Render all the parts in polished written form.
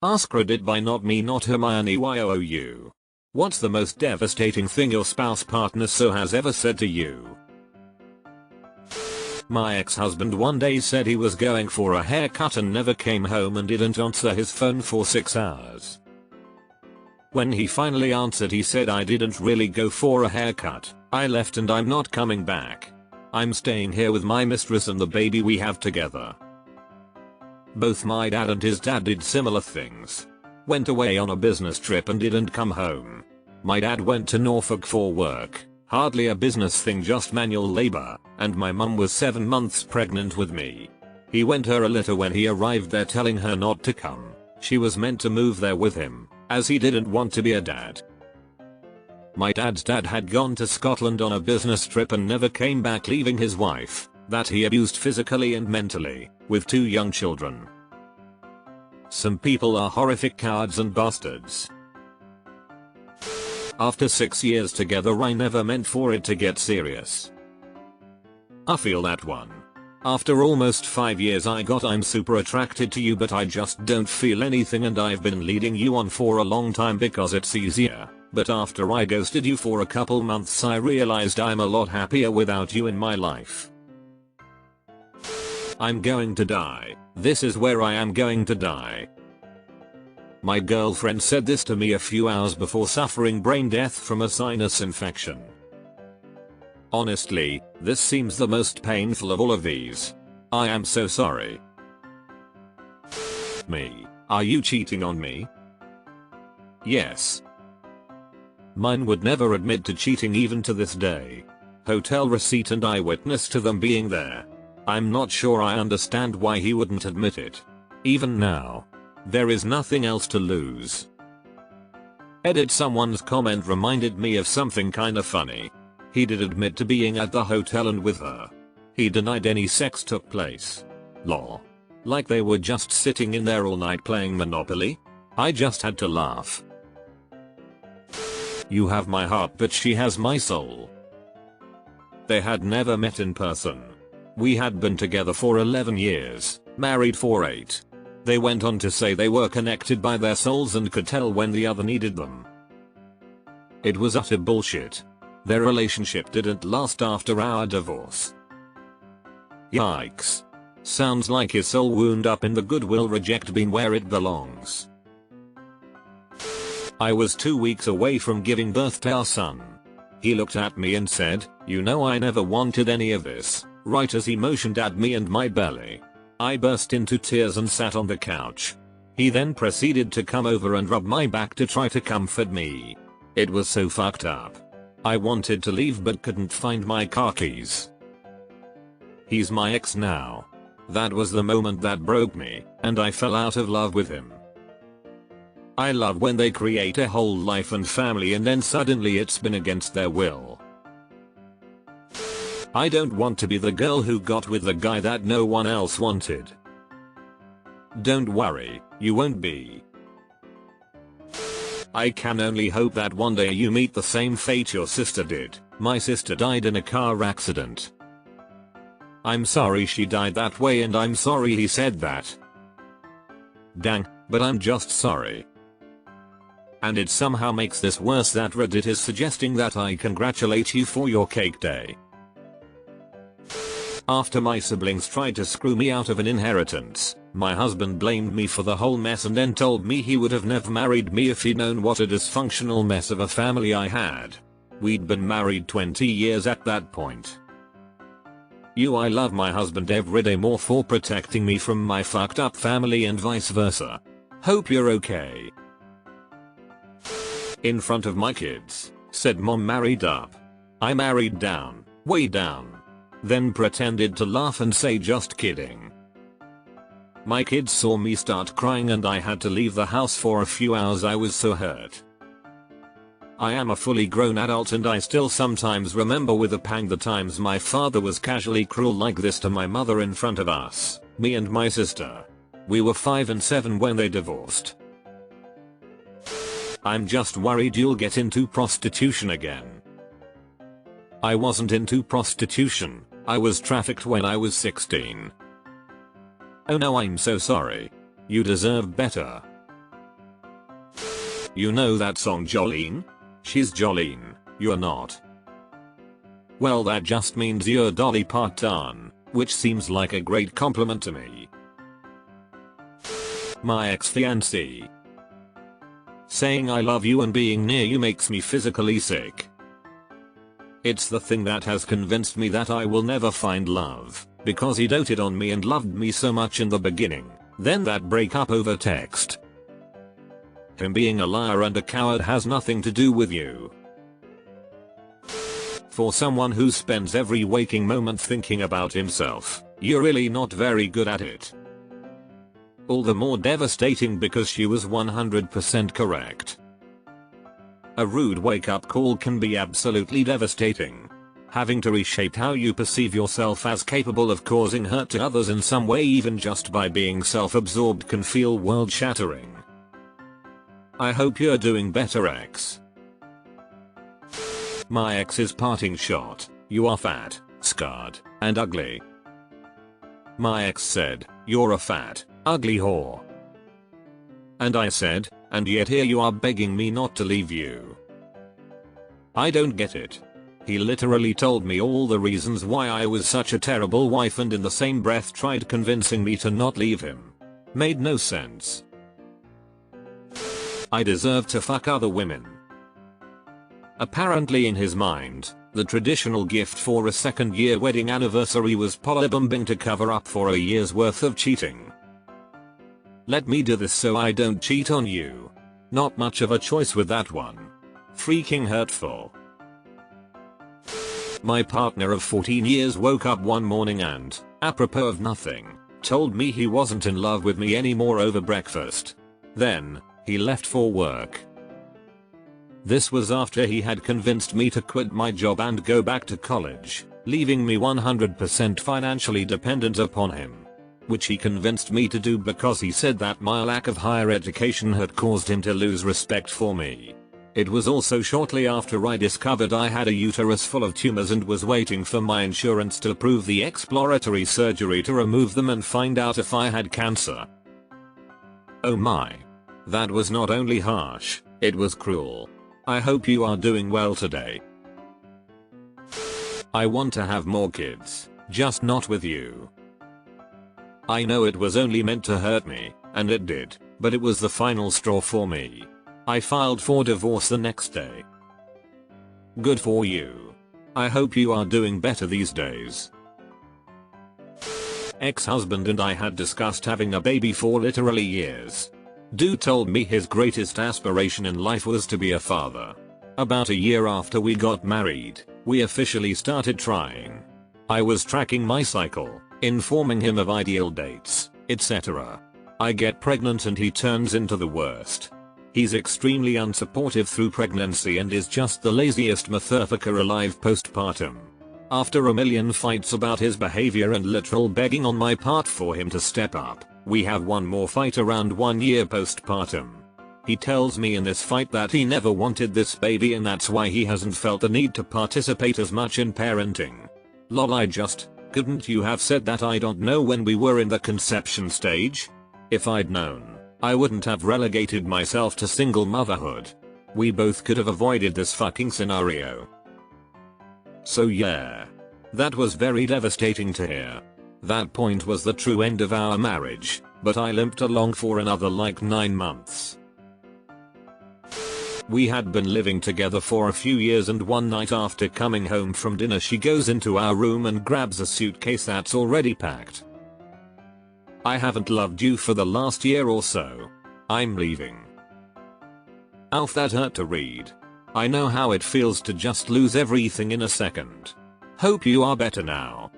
AskReddit by not me not Hermione YOOU. What's the most devastating thing your spouse partner so has ever said to you? My ex-husband one day said he was going for a haircut and never came home and didn't answer his phone for 6 hours. When he finally answered he said, I didn't really go for a haircut, I left and I'm not coming back. I'm staying here with my mistress and the baby we have together. Both my dad and his dad did similar things. Went away on a business trip and didn't come home. My dad went to Norfolk for work, hardly a business thing, just manual labor, and my mum was 7 months pregnant with me. He went her a letter when he arrived there telling her not to come. She was meant to move there with him, as he didn't want to be a dad. My dad's dad had gone to Scotland on a business trip and never came back, leaving his wife, that he abused physically and mentally, with 2 young children. Some people are horrific cowards and bastards. After 6 years together I never meant for it to get serious. I feel that one. After almost 5 years I'm super attracted to you but I just don't feel anything and I've been leading you on for a long time because it's easier, but after I ghosted you for a couple months I realized I'm a lot happier without you in my life. I'm going to die. This is where I am going to die. My girlfriend said this to me a few hours before suffering brain death from a sinus infection. Honestly, this seems the most painful of all of these. I am so sorry. Me. Are you cheating on me? Yes. Mine would never admit to cheating even to this day. Hotel receipt and eyewitness to them being there. I'm not sure I understand why he wouldn't admit it. Even now. There is nothing else to lose. Edit, someone's comment reminded me of something kinda funny. He did admit to being at the hotel and with her. He denied any sex took place. Lol. Like they were just sitting in there all night playing Monopoly? I just had to laugh. You have my heart but she has my soul. They had never met in person. We had been together for 11 years, married for 8. They went on to say they were connected by their souls and could tell when the other needed them. It was utter bullshit. Their relationship didn't last after our divorce. Yikes. Sounds like his soul wound up in the Goodwill reject bin where it belongs. I was 2 weeks away from giving birth to our son. He looked at me and said, "You know I never wanted any of this," right as he motioned at me and my belly. I burst into tears and sat on the couch. He then proceeded to come over and rub my back to try to comfort me. It was so fucked up. I wanted to leave but couldn't find my car keys. He's my ex now. That was the moment that broke me, and I fell out of love with him. I love when they create a whole life and family and then suddenly it's been against their will. I don't want to be the girl who got with the guy that no one else wanted. Don't worry, you won't be. I can only hope that one day you meet the same fate your sister did. My sister died in a car accident. I'm sorry she died that way and I'm sorry he said that. Dang, but I'm just sorry. And it somehow makes this worse that Reddit is suggesting that I congratulate you for your cake day. After my siblings tried to screw me out of an inheritance, my husband blamed me for the whole mess and then told me he would have never married me if he'd known what a dysfunctional mess of a family I had. We'd been married 20 years at that point. I love my husband every day more for protecting me from my fucked up family and vice versa. Hope you're okay. In front of my kids, said mom married up. I married down, way down. Then pretended to laugh and say just kidding. My kids saw me start crying and I had to leave the house for a few hours. I was so hurt. I am a fully grown adult and I still sometimes remember with a pang the times my father was casually cruel like this to my mother in front of us, me and my sister. We were 5 and 7 when they divorced. I'm just worried you'll get into prostitution again. I wasn't into prostitution, I was trafficked when I was 16. Oh no, I'm so sorry. You deserve better. You know that song Jolene? She's Jolene, you're not. Well, that just means you're Dolly Parton, which seems like a great compliment to me. My ex-fiancée. Saying I love you and being near you makes me physically sick. It's the thing that has convinced me that I will never find love, because he doted on me and loved me so much in the beginning, then that breakup over text. Him being a liar and a coward has nothing to do with you. For someone who spends every waking moment thinking about himself, you're really not very good at it. All the more devastating because she was 100% correct. A rude wake-up call can be absolutely devastating. Having to reshape how you perceive yourself as capable of causing hurt to others in some way, even just by being self-absorbed, can feel world-shattering. I hope you're doing better, ex. My ex's parting shot. You are fat, scarred, and ugly. My ex said, you're a fat, ugly whore. And I said, and yet here you are begging me not to leave you. I don't get it. He literally told me all the reasons why I was such a terrible wife and in the same breath tried convincing me to not leave him. Made no sense. I deserve to fuck other women. Apparently in his mind, the traditional gift for a second-year wedding anniversary was polybombing to cover up for a year's worth of cheating. Let me do this so I don't cheat on you. Not much of a choice with that one. Freaking hurtful. My partner of 14 years woke up one morning and, apropos of nothing, told me he wasn't in love with me anymore over breakfast. Then, he left for work. This was after he had convinced me to quit my job and go back to college, leaving me 100% financially dependent upon him. Which he convinced me to do because he said that my lack of higher education had caused him to lose respect for me. It was also shortly after I discovered I had a uterus full of tumors and was waiting for my insurance to approve the exploratory surgery to remove them and find out if I had cancer. Oh my. That was not only harsh, it was cruel. I hope you are doing well today. I want to have more kids, just not with you. I know it was only meant to hurt me, and it did, but it was the final straw for me. I filed for divorce the next day. Good for you. I hope you are doing better these days. Ex-husband and I had discussed having a baby for literally years. Dude told me his greatest aspiration in life was to be a father. About a year after we got married, we officially started trying. I was tracking my cycle, informing him of ideal dates, etc. I get pregnant and he turns into the worst. He's extremely unsupportive through pregnancy and is just the laziest motherfucker alive postpartum. After a million fights about his behavior and literal begging on my part for him to step up, we have one more fight around 1 year postpartum. He tells me in this fight that he never wanted this baby and that's why he hasn't felt the need to participate as much in parenting. Lol, couldn't you have said that? I don't know when we were in the conception stage? If I'd known, I wouldn't have relegated myself to single motherhood. We both could have avoided this fucking scenario. So yeah. That was very devastating to hear. That point was the true end of our marriage, but I limped along for another like 9 months. We had been living together for a few years and one night after coming home from dinner she goes into our room and grabs a suitcase that's already packed. I haven't loved you for the last year or so. I'm leaving. Alf, that hurt to read. I know how it feels to just lose everything in a second. Hope you are better now.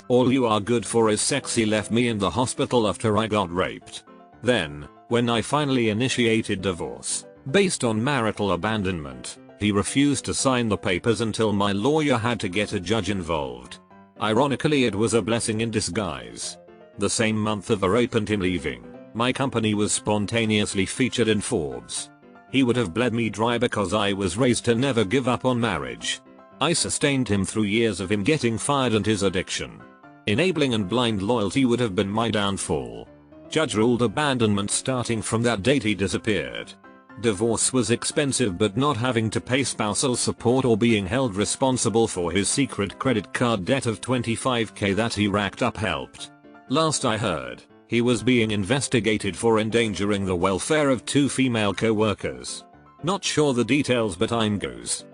All you are good for is sexy left me in the hospital after I got raped. Then, when I finally initiated divorce, based on marital abandonment, he refused to sign the papers until my lawyer had to get a judge involved. Ironically, it was a blessing in disguise. The same month of a rape and him leaving, my company was spontaneously featured in Forbes. He would have bled me dry because I was raised to never give up on marriage. I sustained him through years of him getting fired and his addiction. Enabling and blind loyalty would have been my downfall. Judge ruled abandonment. Starting from that date he disappeared. Divorce was expensive, but not having to pay spousal support or being held responsible for his secret credit card debt of $25,000 that he racked up helped. Last I heard, he was being investigated for endangering the welfare of 2 female co-workers. Not sure the details, but I'm goes.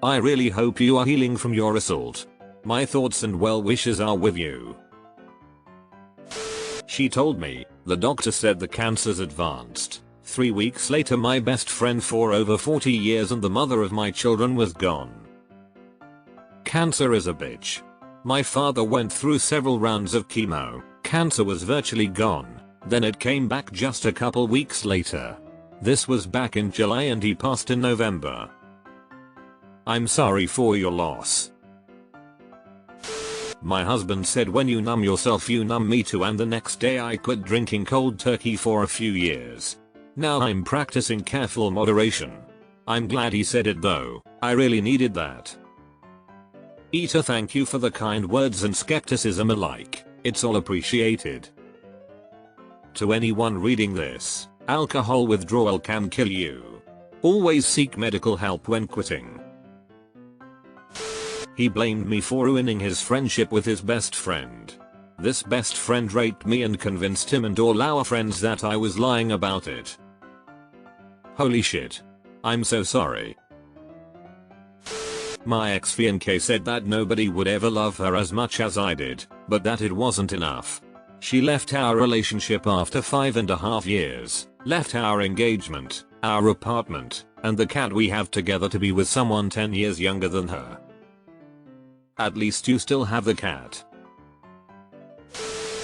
I really hope you are healing from your assault. My thoughts and well wishes are with you. She told me, the doctor said the cancer's advanced. 3 weeks later my best friend for over 40 years and the mother of my children was gone. Cancer is a bitch. My father went through several rounds of chemo. Cancer was virtually gone. Then it came back just a couple weeks later. This was back in July and he passed in November. I'm sorry for your loss. My husband said when you numb yourself you numb me too, and the next day I quit drinking cold turkey for a few years. Now I'm practicing careful moderation. I'm glad he said it though, I really needed that. Ita, thank you for the kind words and skepticism alike, it's all appreciated. To anyone reading this, alcohol withdrawal can kill you. Always seek medical help when quitting. He blamed me for ruining his friendship with his best friend. This best friend raped me and convinced him and all our friends that I was lying about it. Holy shit. I'm so sorry. My ex-fiancée said that nobody would ever love her as much as I did, but that it wasn't enough. She left our relationship after 5.5 years, left our engagement, our apartment, and the cat we have together to be with someone 10 years younger than her. At least you still have the cat.